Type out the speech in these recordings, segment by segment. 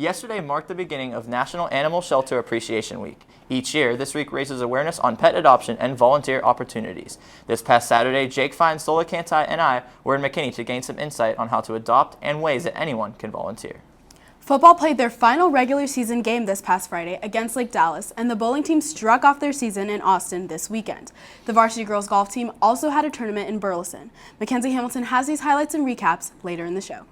Yesterday marked the beginning of National Animal Shelter Appreciation Week. Each year, this week raises awareness on pet adoption and volunteer opportunities. This past Saturday, Jake Fine, Sola Cantai, and I were in McKinney to gain some insight on how to adopt and ways that anyone can volunteer. Football played their final regular season game this past Friday against Lake Dallas, and the bowling team struck off their season in Austin this weekend. The varsity girls golf team also had a tournament in Burleson. Mackenzie Hamilton has these highlights and recaps later in the show.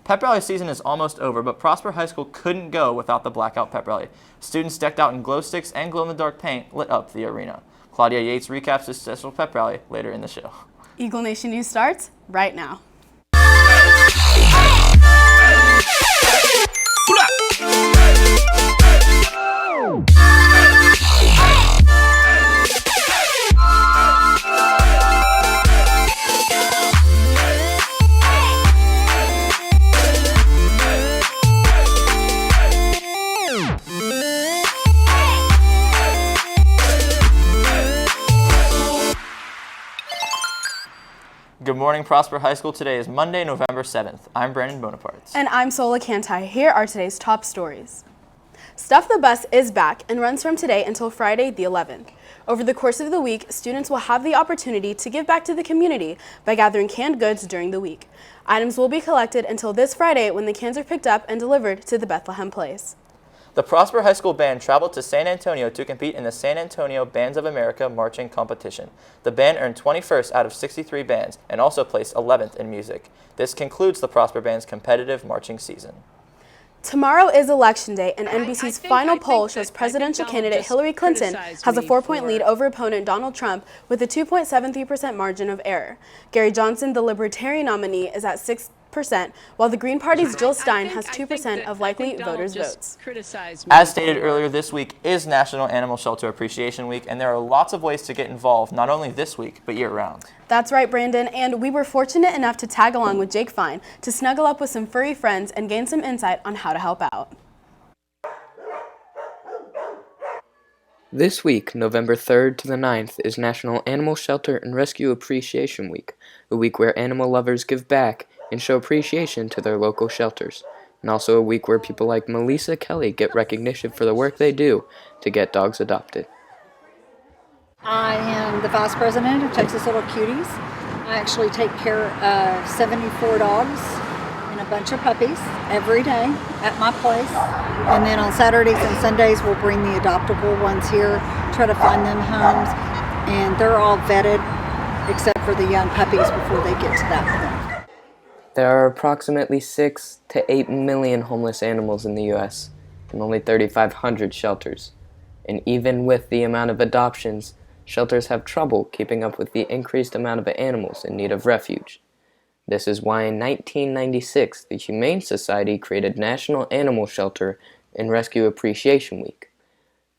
Pep Rally season is almost over, but Prosper High School couldn't go without the Blackout Pep Rally. Students decked out in glow sticks and glow-in-the-dark paint lit up the arena. Claudia Yates recaps this special pep rally later in the show. Eagle Nation News starts right now. Good morning, Prosper High School. Today is Monday, November 7th. I'm Brandon Bonaparte. And I'm Sola Cantai. Here are today's top stories. Stuff the Bus is back and runs from today until Friday the 11th. Over the course of the week, students will have the opportunity to give back to the community by gathering canned goods during the week. Items will be collected until this Friday when the cans are picked up and delivered to the Bethlehem Place. The Prosper High School Band traveled to San Antonio to compete in the San Antonio Bands of America marching competition. The band earned 21st out of 63 bands and also placed 11th in music. This concludes the Prosper Band's competitive marching season. Tomorrow is Election Day, and NBC's final poll shows presidential candidate Hillary Clinton has a 4-point lead over opponent Donald Trump with a 2.73% margin of error. Gary Johnson, the Libertarian nominee, is at 6%, while the Green Party's Jill Stein has 2% of likely voters' votes. As stated earlier, this week is National Animal Shelter Appreciation Week, and there are lots of ways to get involved, not only this week, but year-round. That's right, Brandon, and we were fortunate enough to tag along with Jake Fine to snuggle up with some furry friends and gain some insight on how to help out. This week, November 3rd to the 9th, is National Animal Shelter and Rescue Appreciation Week, a week where animal lovers give back and show appreciation to their local shelters, and also a week where people like Melissa Kelly get recognition for the work they do to get dogs adopted. I am the Vice President of Texas Little Cuties. I actually take care of 74 dogs and a bunch of puppies every day at my place. And then on Saturdays and Sundays, we'll bring the adoptable ones here, try to find them homes. And they're all vetted except for the young puppies before they get to that point. There are approximately 6 to 8 million homeless animals in the U.S. and only 3,500 shelters. And even with the amount of adoptions, shelters have trouble keeping up with the increased amount of animals in need of refuge. This is why in 1996, the Humane Society created National Animal Shelter and Rescue Appreciation Week.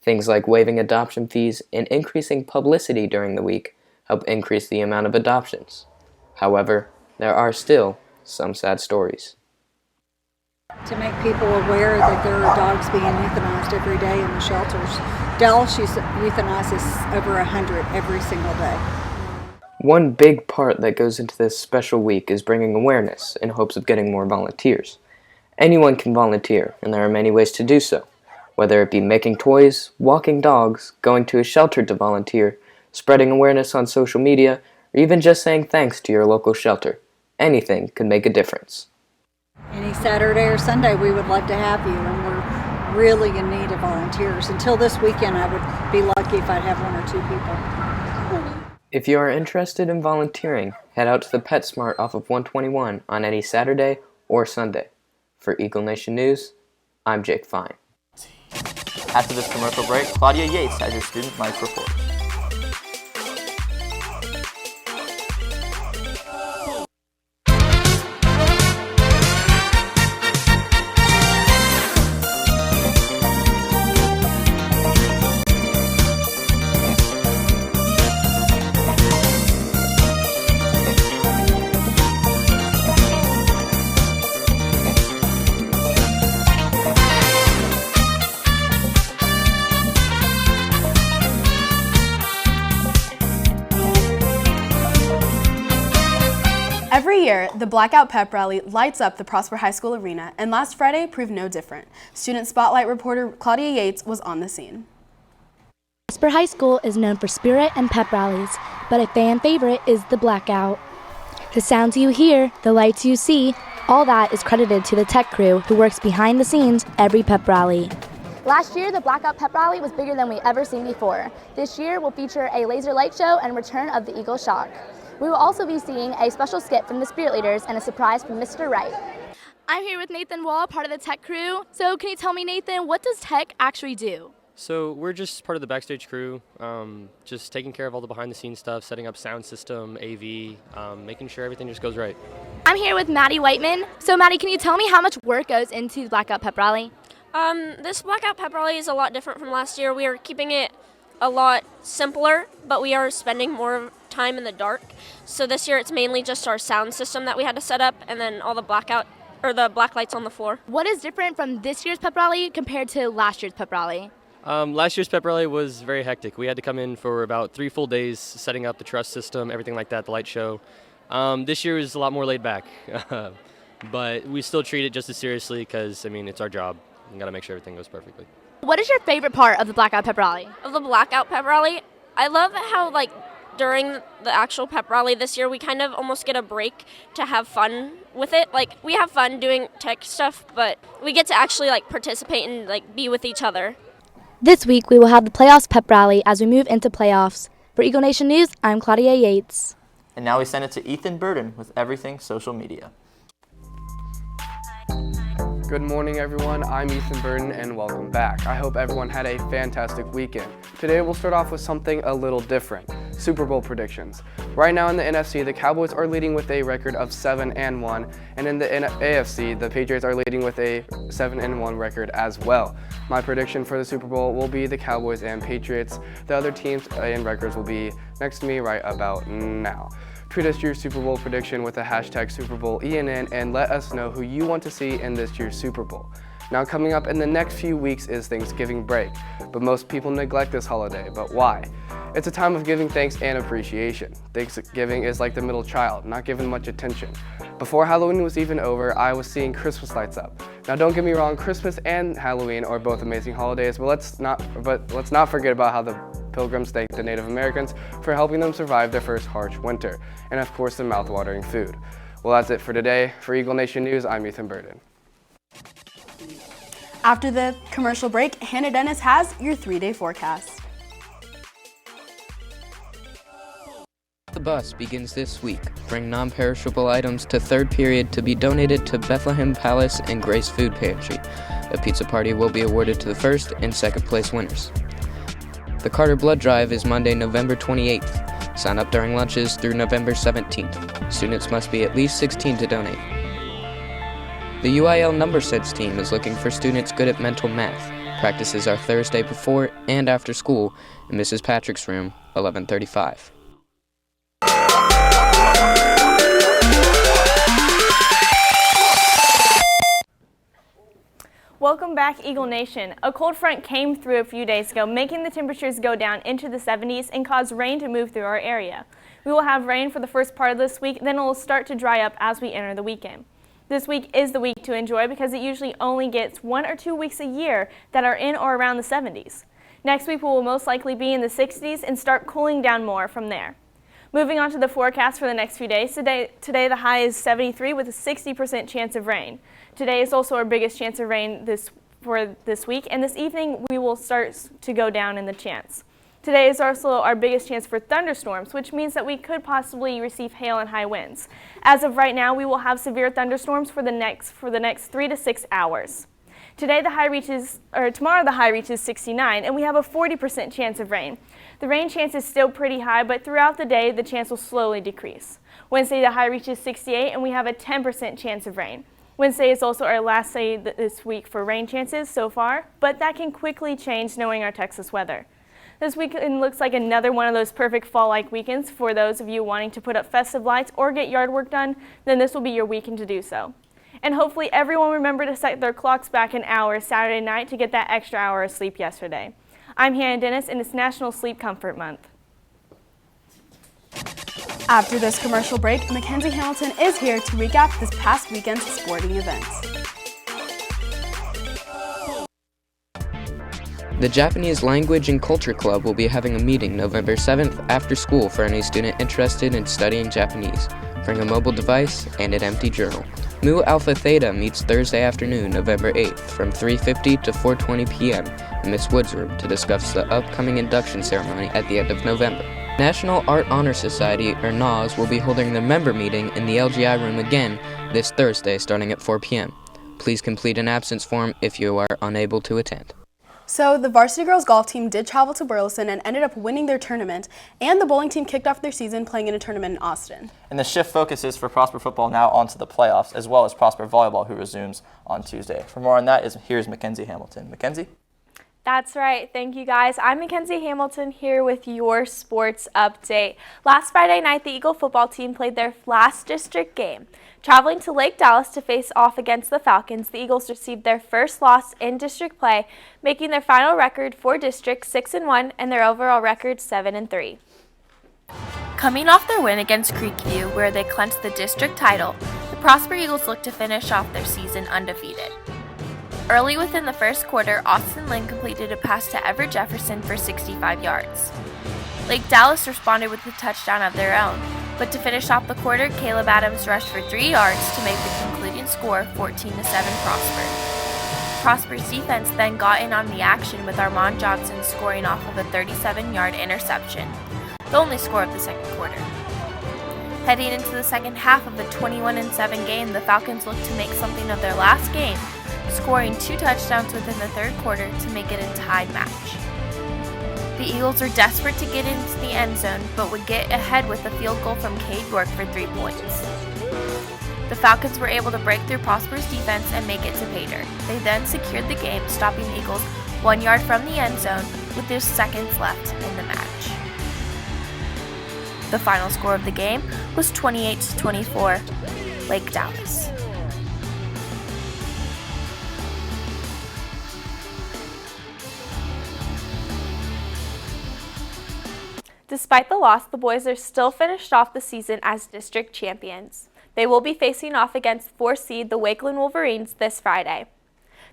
Things like waiving adoption fees and increasing publicity during the week help increase the amount of adoptions. However, there are still some sad stories. To make people aware that there are dogs being euthanized every day in the shelters. Dallas euthanizes over 100 every single day. One big part that goes into this special week is bringing awareness in hopes of getting more volunteers. Anyone can volunteer, and there are many ways to do so, whether it be making toys, walking dogs, going to a shelter to volunteer, spreading awareness on social media, or even just saying thanks to your local shelter. Anything can make a difference. Any Saturday or Sunday, we would love to have you, and we're really in need of volunteers. Until this weekend, I would be lucky if I'd have 1 or 2 people. If you are interested in volunteering, head out to the PetSmart off of 121 on any Saturday or Sunday. For Eagle Nation News, I'm Jake Fine. After this commercial break, Claudia Yates has your Student Life Report. Every year, the Blackout Pep Rally lights up the Prosper High School arena, and last Friday proved no different. Student Spotlight reporter Claudia Yates was on the scene. Prosper High School is known for spirit and pep rallies, but a fan favorite is the Blackout. The sounds you hear, the lights you see, all that is credited to the tech crew who works behind the scenes every pep rally. Last year, the Blackout Pep Rally was bigger than we ever seen before. This year, we'll feature a laser light show and return of the Eagle Shock. We will also be seeing a special skit from the Spirit Leaders and a surprise from Mr. Wright. I'm here with Nathan Wall, part of the tech crew. So can you tell me, Nathan, what does tech actually do? So we're just part of the backstage crew, just taking care of all the behind-the-scenes stuff, setting up sound system, AV, making sure everything just goes right. I'm here with Maddie Whiteman. So Maddie, can you tell me how much work goes into the Blackout Pep Rally? This Blackout Pep Rally is a lot different from last year. We are keeping it a lot simpler, but we are spending more time in the dark. So this year it's mainly just our sound system that we had to set up, and then all the the black lights on the floor. What is different from this year's pep rally compared to last year's pep rally? Last year's pep rally was very hectic. We had to come in for about 3 full days setting up the truss system, everything like that, the light show. This year is a lot more laid back, but we still treat it just as seriously because, I mean, it's our job. We got to make sure everything goes perfectly. What is your favorite part of the Blackout Pep Rally? Of the Blackout Pep Rally, I love how, during the actual pep rally this year, we kind of almost get a break to have fun with it. We have fun doing tech stuff, but we get to actually, participate and, be with each other. This week, we will have the Playoffs Pep Rally as we move into playoffs. For Eagle Nation News, I'm Claudia Yates. And now we send it to Ethan Burden with everything social media. Good morning, everyone. I'm Ethan Burden, and welcome back. I hope everyone had a fantastic weekend. Today, we'll start off with something a little different, Super Bowl predictions. Right now in the NFC, the Cowboys are leading with a record of 7-1, and in the AFC, the Patriots are leading with a 7-1 record as well. My prediction for the Super Bowl will be the Cowboys and Patriots. The other teams and records will be next to me right about now. Tweet us your Super Bowl prediction with the hashtag SuperBowlENN and let us know who you want to see in this year's Super Bowl. Now coming up in the next few weeks is Thanksgiving break, but most people neglect this holiday, but why? It's a time of giving thanks and appreciation. Thanksgiving is like the middle child, not given much attention. Before Halloween was even over, I was seeing Christmas lights up. Now don't get me wrong, Christmas and Halloween are both amazing holidays, but let's not forget about how the Pilgrims thanked the Native Americans for helping them survive their first harsh winter, and of course the mouth-watering food. Well, that's it for today. For Eagle Nation News, I'm Ethan Burden. After the commercial break, Hannah Dennis has your 3-day forecast. The bus begins this week. Bring non-perishable items to third period to be donated to Bethlehem Palace and Grace Food Pantry. A pizza party will be awarded to the first and second place winners. The Carter Blood Drive is Monday, November 28th. Sign up during lunches through November 17th. Students must be at least 16 to donate. The UIL Number Sense team is looking for students good at mental math. Practices are Thursday before and after school in Mrs. Patrick's room, 1135. Welcome back, Eagle Nation. A cold front came through a few days ago, making the temperatures go down into the 70s and cause rain to move through our area. We will have rain for the first part of this week, then it will start to dry up as we enter the weekend. This week is the week to enjoy because it usually only gets 1 or 2 weeks a year that are in or around the 70s. Next week we will most likely be in the 60s and start cooling down more from there. Moving on to the forecast for the next few days. Today the high is 73 with a 60% chance of rain. Today is also our biggest chance of rain for this week, and this evening we will start to go down in the chance. Today is also our biggest chance for thunderstorms, which means that we could possibly receive hail and high winds. As of right now, we will have severe thunderstorms for the next 3 to 6 hours. Tomorrow the high reaches 69, and we have a 40% chance of rain. The rain chance is still pretty high, but throughout the day, the chance will slowly decrease. Wednesday, the high reaches 68, and we have a 10% chance of rain. Wednesday is also our last day this week for rain chances so far, but that can quickly change knowing our Texas weather. This weekend looks like another one of those perfect fall-like weekends for those of you wanting to put up festive lights or get yard work done, then this will be your weekend to do so. And hopefully everyone remember to set their clocks back an hour Saturday night to get that extra hour of sleep yesterday. I'm Hannah Dennis, and it's National Sleep Comfort Month. After this commercial break, Mackenzie Hamilton is here to recap this past weekend's sporting events. The Japanese Language and Culture Club will be having a meeting November 7th after school for any student interested in studying Japanese. Bring a mobile device and an empty journal. Mu Alpha Theta meets Thursday afternoon, November 8th from 3:50 to 4:20 p.m. in Miss Wood's room to discuss the upcoming induction ceremony at the end of November. National Art Honor Society, or NAS, will be holding their member meeting in the LGI room again this Thursday starting at 4 p.m. Please complete an absence form if you are unable to attend. So the varsity girls golf team did travel to Burleson and ended up winning their tournament, and the bowling team kicked off their season playing in a tournament in Austin. And the shift focuses for Prosper football now onto the playoffs, as well as Prosper volleyball, who resumes on Tuesday. For more on that, here's Mackenzie Hamilton. Mackenzie? That's right. Thank you, guys. I'm Mackenzie Hamilton here with your sports update. Last Friday night, the Eagle football team played their last district game. Traveling to Lake Dallas to face off against the Falcons, the Eagles received their first loss in district play, making their final record for district 6-1 and their overall record 7-3. Coming off their win against Creekview, where they clinched the district title, the Prosper Eagles look to finish off their season undefeated. Early within the first quarter, Austin Lynn completed a pass to Everett Jefferson for 65 yards. Lake Dallas responded with a touchdown of their own, but to finish off the quarter, Caleb Adams rushed for 3 yards to make the concluding score 14-7 Prosper. Prosper's defense then got in on the action with Armand Johnson scoring off of a 37-yard interception, the only score of the second quarter. Heading into the second half of the 21-7 game, the Falcons looked to make something of their last game, scoring 2 touchdowns within the third quarter to make it a tied match. The Eagles were desperate to get into the end zone, but would get ahead with a field goal from Cade York for 3 points. The Falcons were able to break through Prosper's defense and make it to pay dirt. They then secured the game, stopping the Eagles 1 yard from the end zone with just seconds left in the match. The final score of the game was 28-24, Lake Dallas. Despite the loss, the boys are still finished off the season as district champions. They will be facing off against 4th seed the Wakeland Wolverines this Friday.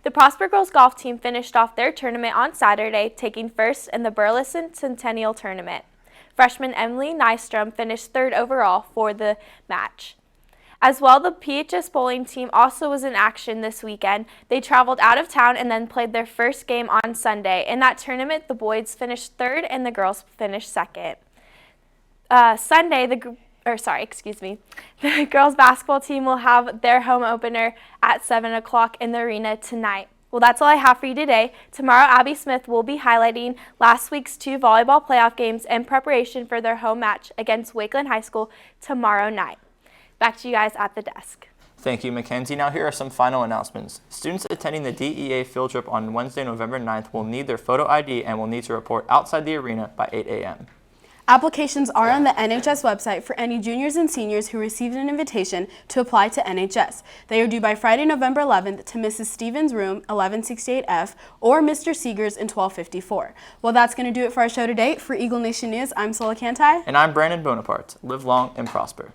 The Prosper Girls golf team finished off their tournament on Saturday, taking first in the Burleson Centennial Tournament. Freshman Emily Nystrom finished 3rd overall for the match. As well, the PHS bowling team also was in action this weekend. They traveled out of town and then played their first game on Sunday. In that tournament, the boys finished 3rd and the girls finished 2nd. Sunday, the girls basketball team will have their home opener at 7 o'clock in the arena tonight. Well, that's all I have for you today. Tomorrow, Abby Smith will be highlighting last week's 2 volleyball playoff games in preparation for their home match against Wakeland High School tomorrow night. Back to you guys at the desk. Thank you, Mackenzie. Now here are some final announcements. Students attending the DEA field trip on Wednesday, November 9th will need their photo ID and will need to report outside the arena by 8 a.m. Applications are on the NHS website for any juniors and seniors who received an invitation to apply to NHS. They are due by Friday, November 11th to Mrs. Stevens' room, 1168F, or Mr. Seeger's in 1254. Well, that's going to do it for our show today. For Eagle Nation News, I'm Sola Cantai. And I'm Brandon Bonaparte. Live long and prosper.